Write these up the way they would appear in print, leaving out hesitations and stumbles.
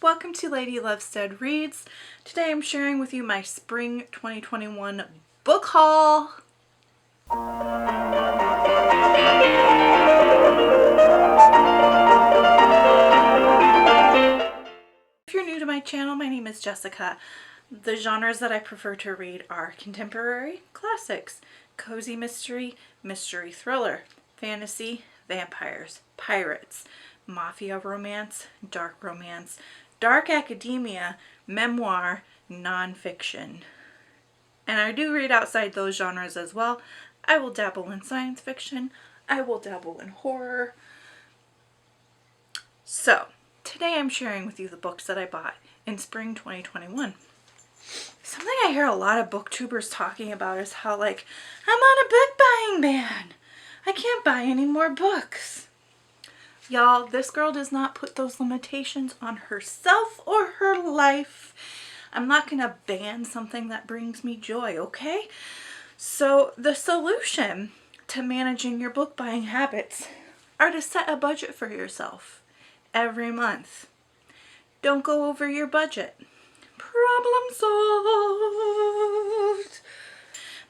Welcome to Lady Lovestead Reads. Today I'm sharing with you my Spring 2021 book haul. If you're new to my channel, my name is Jessica. The genres that I prefer to read are contemporary, classics, cozy mystery, mystery thriller, fantasy, vampires, pirates, mafia romance, dark academia, memoir, nonfiction. And I do read outside those genres as well. I will dabble in science fiction. I will dabble in horror. So, today I'm sharing with you the books that I bought in spring 2021. Something I hear a lot of booktubers talking about is how, like, I'm on a book buying ban. I can't buy any more books. Y'all, this girl does not put those limitations on herself or her life. I'm not going to ban something that brings me joy, okay? So the solution to managing your book buying habits are to set a budget for yourself every month. Don't go over your budget. Problem solved.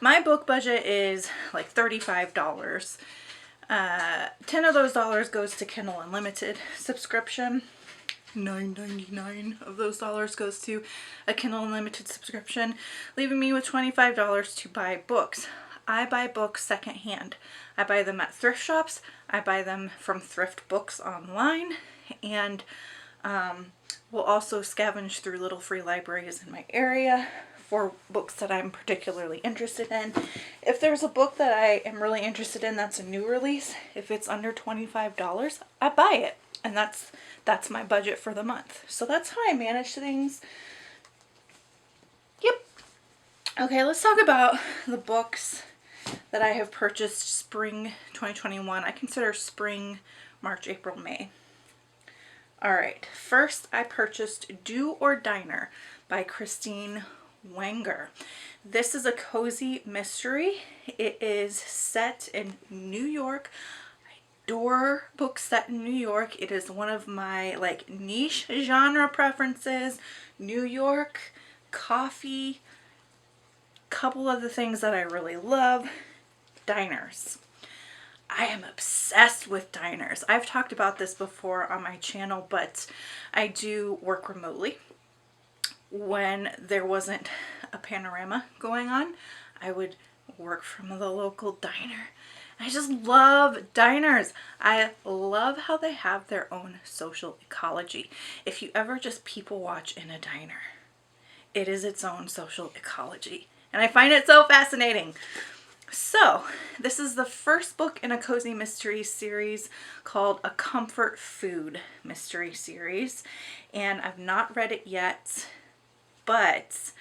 My book budget is like $35. 10 of those dollars goes to Kindle Unlimited subscription. $9.99 of those dollars goes to a Kindle Unlimited subscription, leaving me with $25 to buy books. I buy books secondhand. I buy them at thrift shops. I buy them from thrift books online, and will also scavenge through little free libraries in my area for books that I'm particularly interested in. If there's a book that I am really interested in that's a new release, if it's under $25, I buy it. And that's my budget for the month. So that's how I manage things. Yep. Okay, let's talk about the books that I have purchased spring 2021. I consider spring, March, April, May. Alright, first I purchased Do or Diner by Christine Wenger. This is a cozy mystery. It is set in New York. I adore books set in New York. It is one of my like niche genre preferences. New York, coffee, couple of the things that I really love. Diners. I am obsessed with diners. I've talked about this before on my channel, but I do work remotely. When there wasn't a panorama going on, I would work from the local diner. I just love diners. I love how they have their own social ecology. If you ever just people watch in a diner, it is its own social ecology. And I find it so fascinating. So, this is the first book in a cozy mystery series called A Comfort Food mystery series. And I've not read it yet, but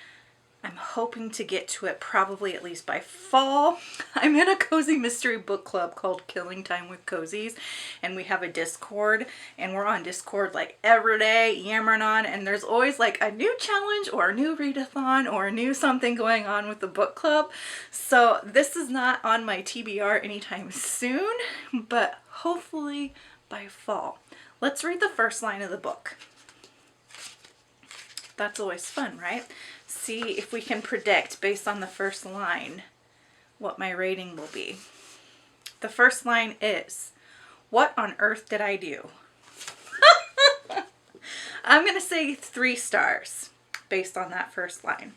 I'm hoping to get to it probably at least by fall. I'm in a cozy mystery book club called Killing Time with Cozies, and we have a Discord, and we're on Discord like every day yammering on, and there's always like a new challenge or a new readathon or a new something going on with the book club. So this is not on my TBR anytime soon, but hopefully by fall. Let's read the first line of the book. That's always fun, right? See if we can predict based on the first line what my rating will be. The first line is, "What on earth did I do?" I'm going to say 3 stars based on that first line.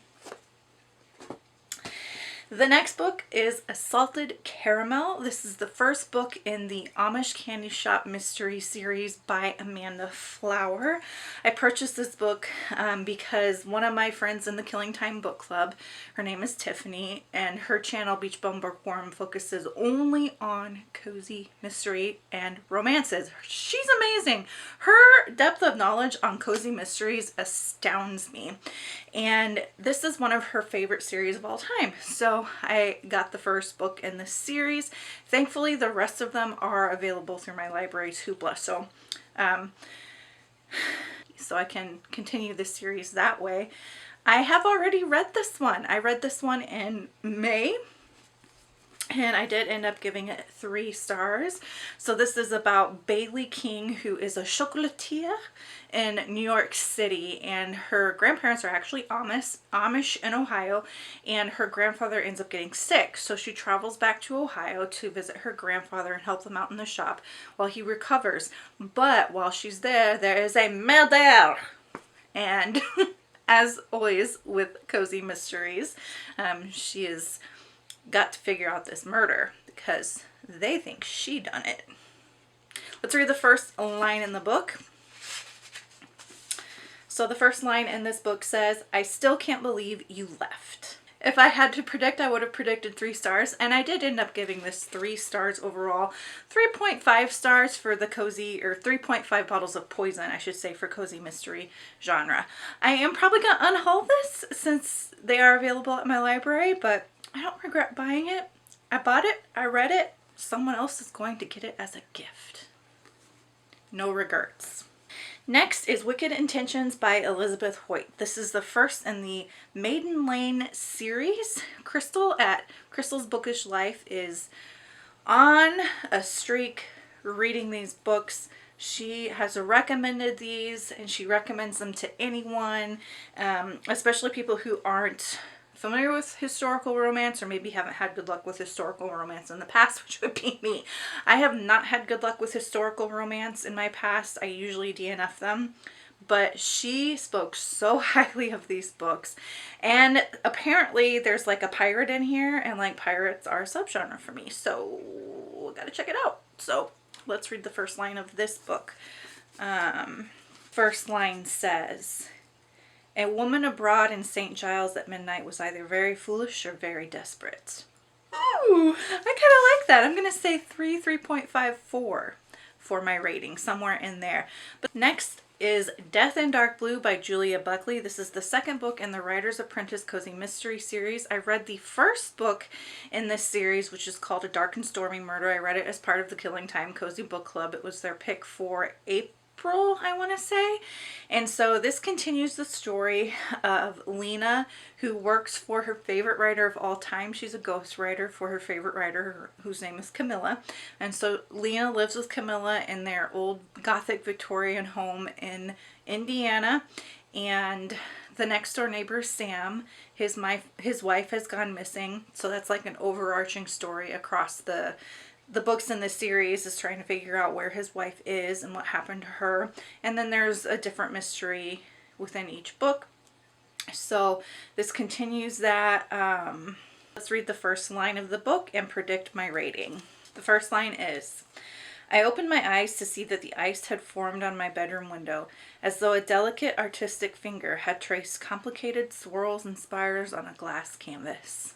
The next book is A Salted Caramel. This is the first book in the Amish Candy Shop Mystery Series by Amanda Flower. I purchased this book because one of my friends in the Killing Time book club, her name is Tiffany, and her channel Beach Bum Bookworm focuses only on cozy mystery and romances. She's amazing. Her depth of knowledge on cozy mysteries astounds me. And this is one of her favorite series of all time. So I got the first book in this series. Thankfully, the rest of them are available through my library's Hoopla. So I can continue this series that way. I have already read this one. I read this one in May. and I did end up giving it 3 stars. So this is about Bailey King, who is a chocolatier in New York City, and her grandparents are actually Amish in Ohio, and her grandfather ends up getting sick. So she travels back to Ohio to visit her grandfather and help them out in the shop while he recovers. But while she's there, there is a murder. And as always with cozy mysteries, she is got to figure out this murder because they think she done it. Let's read the first line in the book. So the first line in this book says, "I still can't believe you left." If I had to predict, I would have predicted 3 stars, and I did end up giving this 3 stars overall. 3.5 stars for the cozy, or 3.5 bottles of poison, I should say, for cozy mystery genre. I am probably going to unhaul this since they are available at my library, but I don't regret buying it. I bought it, I read it, someone else is going to get it as a gift. No regrets. Next is Wicked Intentions by Elizabeth Hoyt. This is the first in the Maiden Lane series. Crystal at Crystal's Bookish Life is on a streak reading these books. She has recommended these, and she recommends them to anyone, especially people who aren't familiar with historical romance or maybe haven't had good luck with historical romance in the past, which would be me. I have not had good luck with historical romance in my past. I usually DNF them, but she spoke so highly of these books, and apparently there's like a pirate in here, and like pirates are a subgenre for me, so gotta check it out. So let's read the first line of this book. First line says, "A woman abroad in St. Giles at midnight was either very foolish or very desperate." Ooh, I kind of like that. I'm going to say 3.54 for my rating, somewhere in there. But next is Death in Dark Blue by Julia Buckley. This is the second book in the Writer's Apprentice Cozy Mystery series. I read the first book in this series, which is called A Dark and Stormy Murder. I read it as part of the Killing Time Cozy Book Club. It was their pick for April, I want to say. And so this continues the story of Lena, who works for her favorite writer of all time. She's a ghostwriter for her favorite writer, whose name is Camilla. And so Lena lives with Camilla in their old Gothic Victorian home in Indiana. And the next door neighbor, Sam, his wife has gone missing. So that's like an overarching story across the books in this series, is trying to figure out where his wife is and what happened to her. And then there's a different mystery within each book. So this continues that. Let's read the first line of the book and predict my rating. The first line is, "I opened my eyes to see that the ice had formed on my bedroom window, as though a delicate artistic finger had traced complicated swirls and spires on a glass canvas."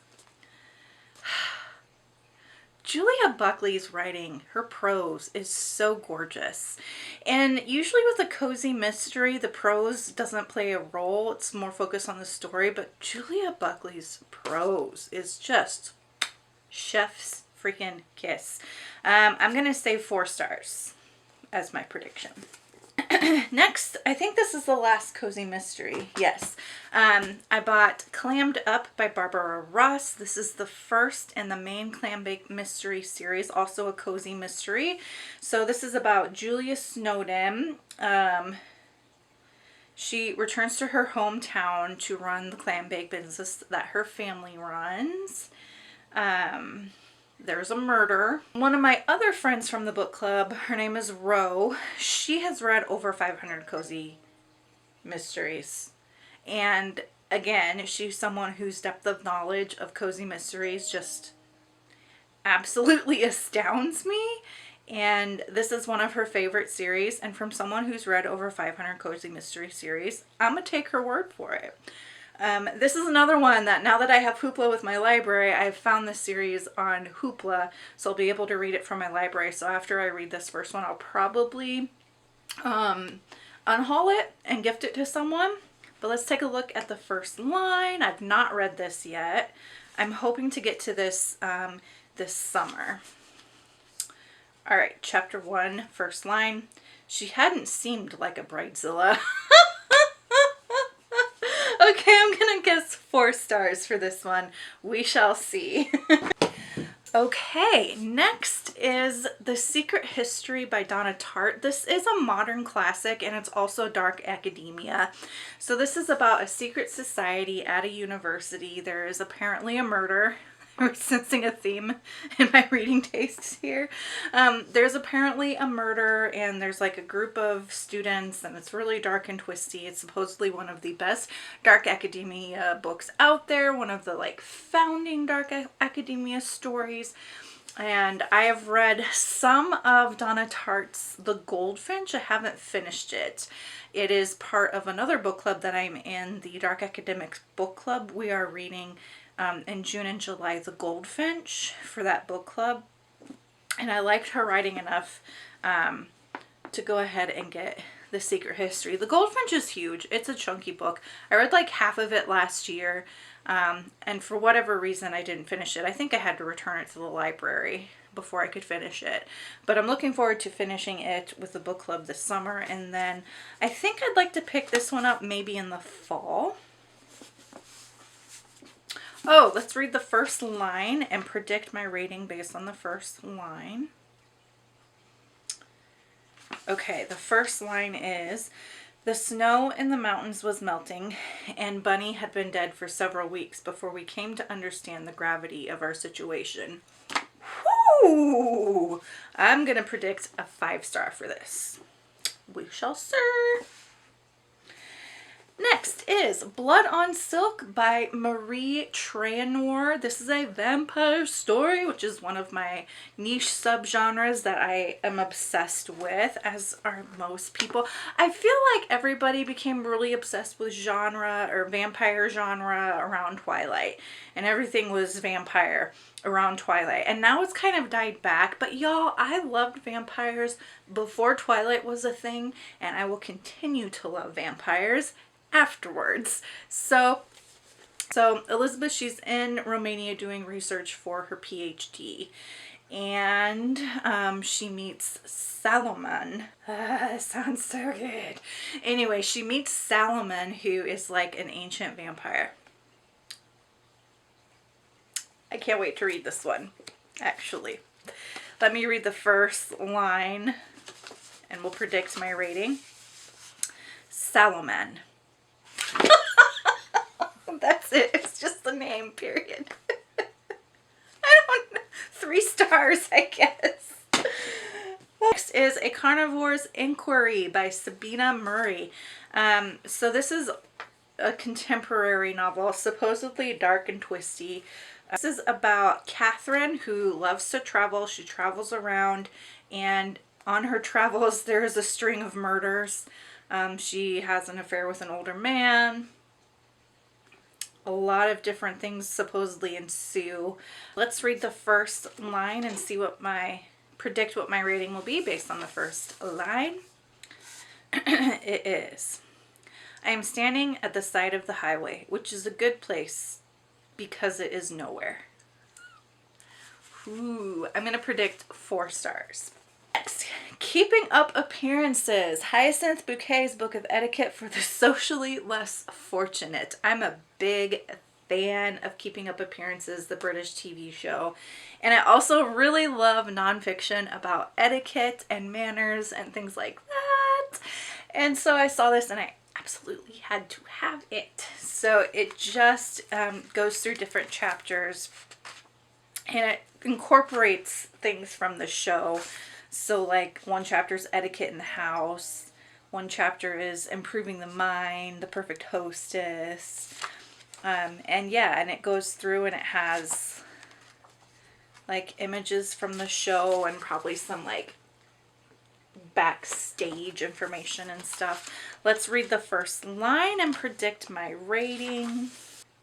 Julia Buckley's writing, her prose is so gorgeous. And usually with a cozy mystery, the prose doesn't play a role. It's more focused on the story. But Julia Buckley's prose is just chef's freaking kiss. I'm going to say 4 stars as my prediction. Next, I think this is the last cozy mystery. Yes. I bought Clammed Up by Barbara Ross. This is the first in the main Clam Bake mystery series, also a cozy mystery. So this is about Julia Snowden. She returns to her hometown to run the clam bake business that her family runs. There's a murder. One of my other friends from the book club, her name is Ro. She has read over 500 cozy mysteries. And again, she's someone whose depth of knowledge of cozy mysteries just absolutely astounds me. And this is one of her favorite series. And from someone who's read over 500 cozy mystery series, I'm going to take her word for it. This is another one that now that I have Hoopla with my library, I've found this series on Hoopla, so I'll be able to read it from my library. So after I read this first one, I'll probably unhaul it and gift it to someone. But let's take a look at the first line. I've not read this yet. I'm hoping to get to this this summer. All right, chapter 1, first line. "She hadn't seemed like a bridezilla." Okay, I'm gonna guess 4 stars for this one. We shall see. Okay, next is The Secret History by Donna Tartt. This is a modern classic and it's also dark academia. So this is about a secret society at a university. There is apparently a murder. We're sensing a theme in my reading tastes here. There's apparently a murder and there's like a group of students and it's really dark and twisty. It's supposedly one of the best dark academia books out there. One of the like founding dark academia stories. And I have read some of Donna Tartt's The Goldfinch. I haven't finished it. It is part of another book club that I'm in, the Dark Academics Book Club. We are reading in June and July The Goldfinch for that book club. And I liked her writing enough to go ahead and get The Secret History. The Goldfinch is huge. It's a chunky book. I read like half of it last year. And for whatever reason, I didn't finish it. I think I had to return it to the library before I could finish it. But I'm looking forward to finishing it with the book club this summer. And then I think I'd like to pick this one up maybe in the fall. Oh, let's read the first line and predict my rating based on the first line. Okay, the first line is, the snow in the mountains was melting, and Bunny had been dead for several weeks before we came to understand the gravity of our situation. Whoo! I'm going to predict a 5-star for this. We shall see. Next is Blood on Silk by Marie Treanor. This is a vampire story, which is one of my niche subgenres that I am obsessed with, as are most people. I feel like everybody became really obsessed with genre or vampire genre around Twilight, and everything was vampire around Twilight. And now it's kind of died back, but y'all, I loved vampires before Twilight was a thing, and I will continue to love vampires afterwards. So Elizabeth, she's in Romania doing research for her PhD, and she meets Salomon. Sounds so good. Anyway, she meets Salomon, who is like an ancient vampire. I can't wait to read this one, actually. Let me read the first line and we'll predict my rating. Salomon. That's it. It's just the name, period. I don't know. 3 stars, I guess. Next is A Carnivore's Inquiry by Sabina Murray. So this is a contemporary novel, supposedly dark and twisty. This is about Catherine, who loves to travel. She travels around, and on her travels there is a string of murders. She has an affair with an older man. A lot of different things supposedly ensue. Let's read the first line and see predict what my rating will be based on the first line. It is, I am standing at the side of the highway, which is a good place because it is nowhere. Ooh, I'm going to predict 4 stars. Next, Keeping Up Appearances, Hyacinth Bouquet's Book of Etiquette for the Socially Less Fortunate. I'm a big fan of Keeping Up Appearances, the British TV show. And I also really love nonfiction about etiquette and manners and things like that. And so I saw this and I absolutely had to have it. So it just goes through different chapters and it incorporates things from the show. So like one chapter is etiquette in the house. One chapter is improving the mind, the perfect hostess. And yeah, and it goes through and it has like images from the show and probably some like backstage information and stuff. Let's read the first line and predict my rating.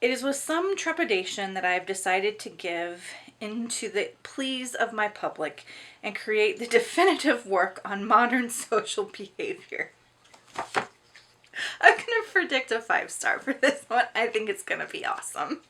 It is with some trepidation that I have decided to give into the pleas of my public and create the definitive work on modern social behavior. I'm going to predict a 5-star for this one. I think it's going to be awesome.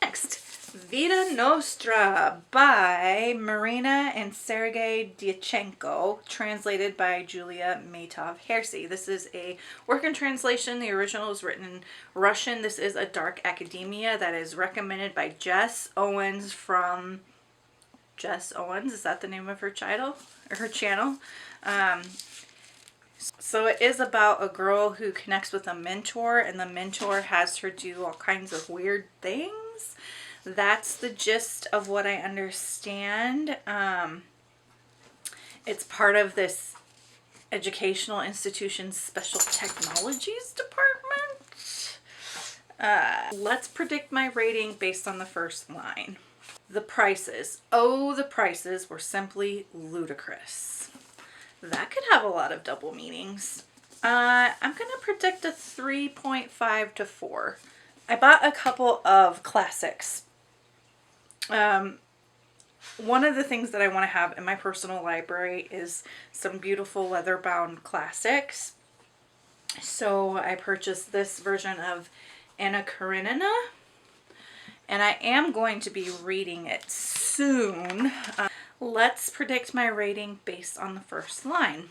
Next, Vita Nostra by Marina and Sergey Dyachenko, translated by Julia Matov-Hersey. This is a working translation. The original is written in Russian. This is a dark academia that is recommended by Jess Owens from Jess Owens. Is that the name of her channel? So it is about a girl who connects with a mentor, and the mentor has her do all kinds of weird things. That's the gist of what I understand. It's part of this educational institution's special technologies department. Let's predict my rating based on the first line. The prices. Oh, the prices were simply ludicrous. That could have a lot of double meanings. I'm going to predict a 3.5 to 4. I bought a couple of classics. One of the things that I want to have in my personal library is some beautiful leather-bound classics. So I purchased this version of Anna Karenina, and I am going to be reading it soon. Let's predict my rating based on the first line.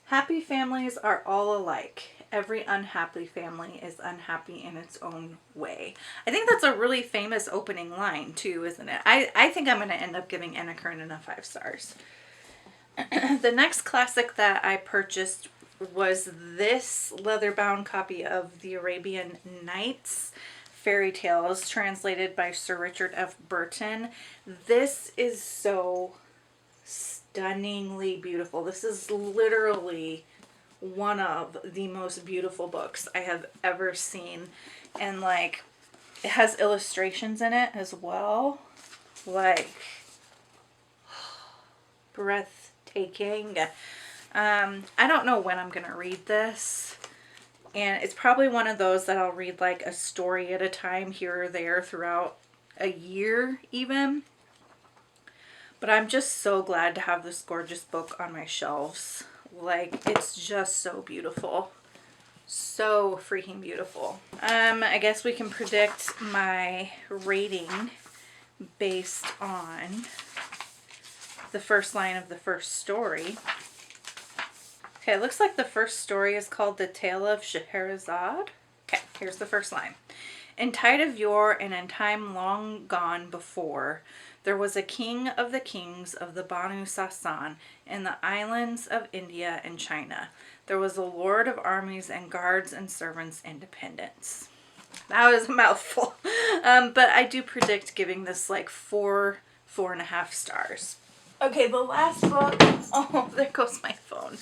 Happy families are all alike. Every unhappy family is unhappy in its own way. I think that's a really famous opening line too, isn't it? I think I'm going to end up giving Anna Karenina 5 stars. The next classic that I purchased was this leather-bound copy of the Arabian Nights fairy tales, translated by Sir Richard F. Burton. This is so stunningly beautiful. This is literally one of the most beautiful books I have ever seen, and like it has illustrations in it as well, like breathtaking. I don't know when I'm gonna read this, and it's probably one of those that I'll read like a story at a time here or there throughout a year even. But I'm just so glad to have this gorgeous book on my shelves. Like, it's just so beautiful. So freaking beautiful. I guess we can predict my rating based on the first line of the first story. Okay, it looks like the first story is called The Tale of Scheherazade. Okay, here's the first line. In tide of yore and in time long gone before, there was a king of the kings of the Banu Sasan in the islands of India and China. There was a lord of armies and guards and servants and dependents. That was a mouthful. But I do predict giving this like 4.5 stars. Okay, the last book. Oh, there goes my phone.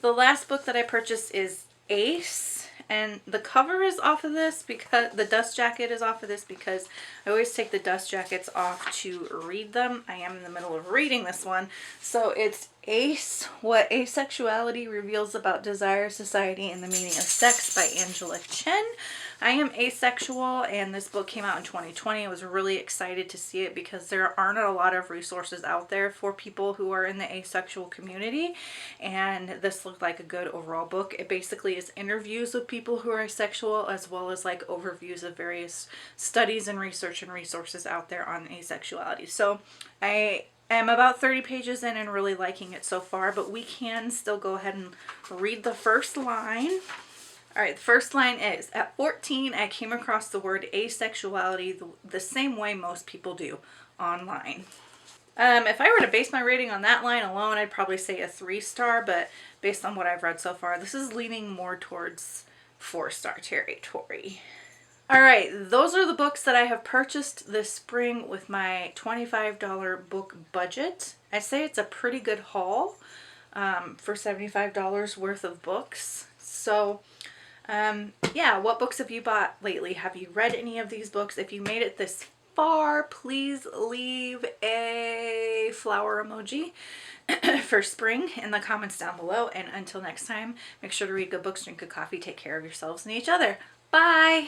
The last book that I purchased is Ace. And the cover is off of this because the dust jacket is off of this because I always take the dust jackets off to read them. I am in the middle of reading this one. So it's Ace, What Asexuality Reveals About Desire, Society, and the Meaning of Sex by Angela Chen. I am asexual, and this book came out in 2020. I was really excited to see it because there aren't a lot of resources out there for people who are in the asexual community, and this looked like a good overall book. It basically is interviews with people who are asexual, as well as like overviews of various studies and research and resources out there on asexuality. So I am about 30 pages in and really liking it so far, but we can still go ahead and read the first line. All right, the first line is, at 14, I came across the word asexuality the same way most people do, online. If I were to base my rating on that line alone, I'd probably say a 3-star, but based on what I've read so far, this is leaning more towards 4-star territory. All right, those are the books that I have purchased this spring with my $25 book budget. I'd say it's a pretty good haul for $75 worth of books. So yeah, what books have you bought lately? Have you read any of these books? If you made it this far, please leave a flower emoji for spring in the comments down below. And until next time, make sure to read good books, drink good coffee, take care of yourselves and each other. Bye!